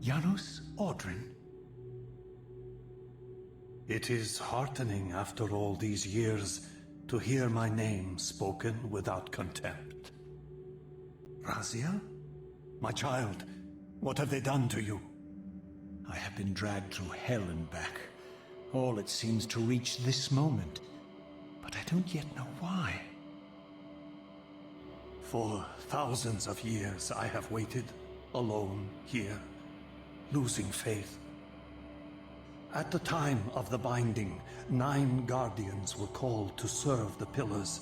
Janos Audron. It is heartening after all these years to hear my name spoken without contempt. Raziel? My child, what have they done to you? I have been dragged through hell and back. All it seems to reach this moment. But I don't yet know why. For thousands of years I have waited, alone here, losing faith. At the time of the binding, 9 guardians were called to serve the pillars,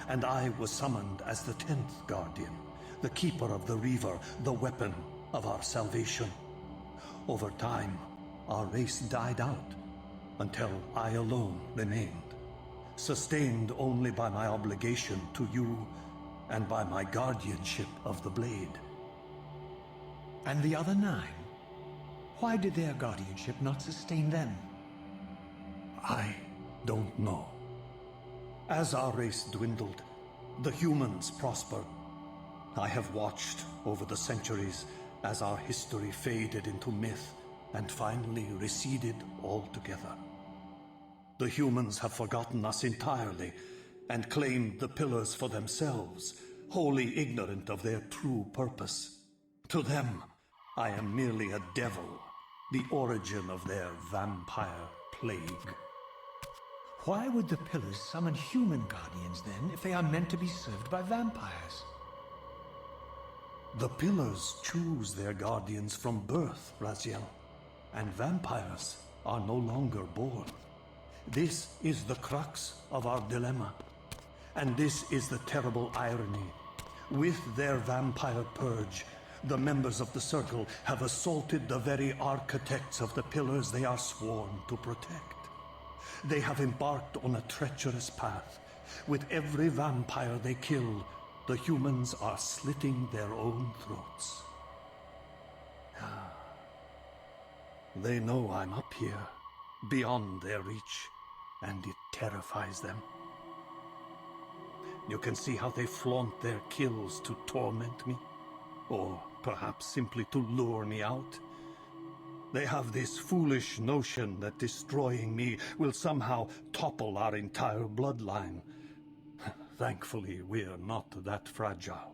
and I was summoned as the 10th guardian, the keeper of the Reaver, the weapon of our salvation. Over time, our race died out, until I alone remained, sustained only by my obligation to you and by my guardianship of the blade. And the other 9? Why did their guardianship not sustain them? I don't know. As our race dwindled, the humans prospered. I have watched over the centuries as our history faded into myth and finally receded altogether. The humans have forgotten us entirely and claimed the pillars for themselves, wholly ignorant of their true purpose. To them, I am merely a devil, the origin of their vampire plague. Why would the pillars summon human guardians then, if they are meant to be served by vampires? The pillars choose their guardians from birth, Raziel, and vampires are no longer born. This is the crux of our dilemma, and this is the terrible irony. With their vampire purge, the members of the Circle have assaulted the very architects of the pillars they are sworn to protect. They have embarked on a treacherous path. With every vampire they kill, the humans are slitting their own throats. They know I'm up here, beyond their reach, and it terrifies them. You can see how they flaunt their kills to torment me, or perhaps simply to lure me out. They have this foolish notion that destroying me will somehow topple our entire bloodline. Thankfully, we're not that fragile.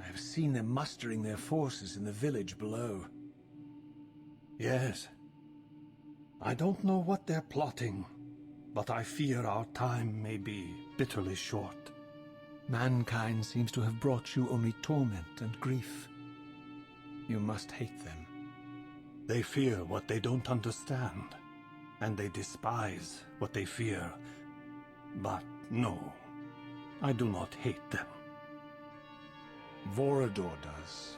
I have seen them mustering their forces in the village below. Yes. I don't know what they're plotting, but I fear our time may be bitterly short. Mankind seems to have brought you only torment and grief. You must hate them. They fear what they don't understand, and they despise what they fear. But no, I do not hate them. Vorador does.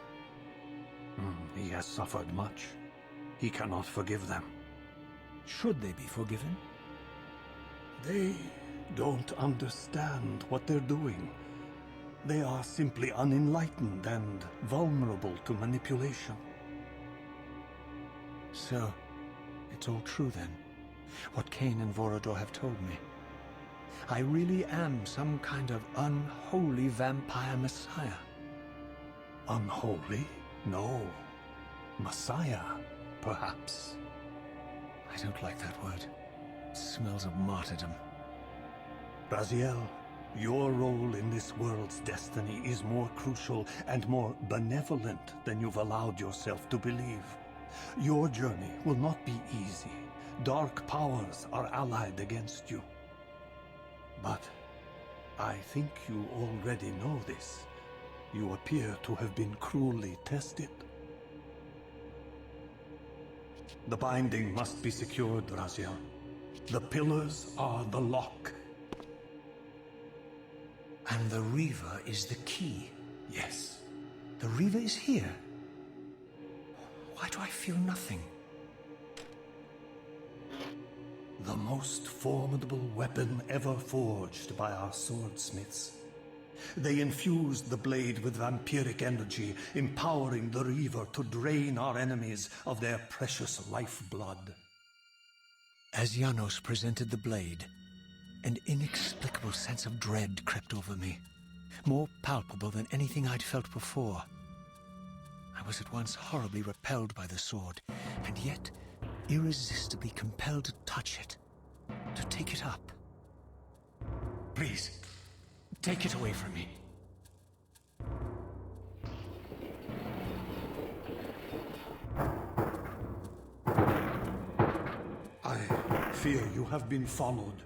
He has suffered much. He cannot forgive them. Should they be forgiven? They don't understand what they're doing. They are simply unenlightened and vulnerable to manipulation. So, it's all true then, what Cain and Vorador have told me. I really am some kind of unholy vampire messiah. Unholy? No. Messiah, perhaps. I don't like that word. It smells of martyrdom. Raziel, your role in this world's destiny is more crucial and more benevolent than you've allowed yourself to believe. Your journey will not be easy. Dark powers are allied against you. But I think you already know this. You appear to have been cruelly tested. The binding must be secured, Raziel. The pillars are the lock. And the Reaver is the key? Yes. The Reaver is here? Why do I feel nothing? The most formidable weapon ever forged by our swordsmiths. They infused the blade with vampiric energy, empowering the Reaver to drain our enemies of their precious lifeblood. As Janos presented the blade, an inexplicable sense of dread crept over me, more palpable than anything I'd felt before. I was at once horribly repelled by the sword, and yet irresistibly compelled to touch it, to take it up. Please, take it away from me. I fear you have been followed.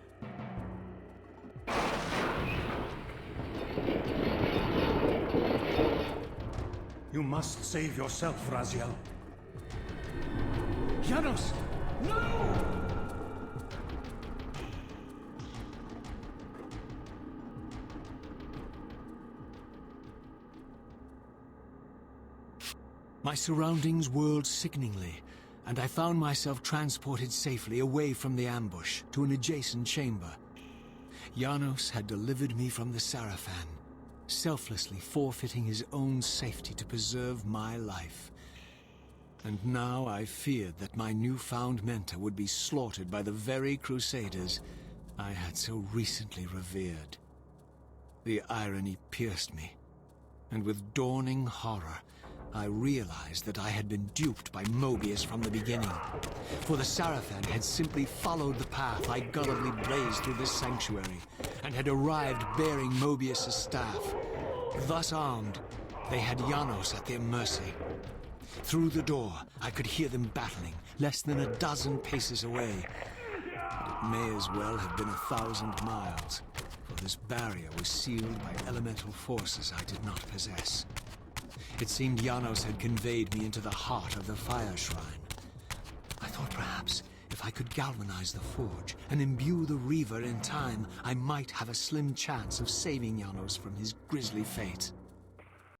You must save yourself, Raziel. Janos! No! My surroundings whirled sickeningly, and I found myself transported safely away from the ambush to an adjacent chamber. Janos had delivered me from the Sarafan, selflessly forfeiting his own safety to preserve my life. And now I feared that my newfound mentor would be slaughtered by the very crusaders I had so recently revered. The irony pierced me, and with dawning horror, I realized that I had been duped by Mobius from the beginning. For the Sarafan had simply followed the path I gullibly blazed through this sanctuary, and had arrived bearing Mobius's staff. Thus armed, they had Janos at their mercy. Through the door, I could hear them battling, less than a dozen paces away. But it may as well have been 1,000 miles, for this barrier was sealed by elemental forces I did not possess. It seemed Janos had conveyed me into the heart of the fire shrine. I thought perhaps if I could galvanize the forge and imbue the Reaver in time, I might have a slim chance of saving Janos from his grisly fate.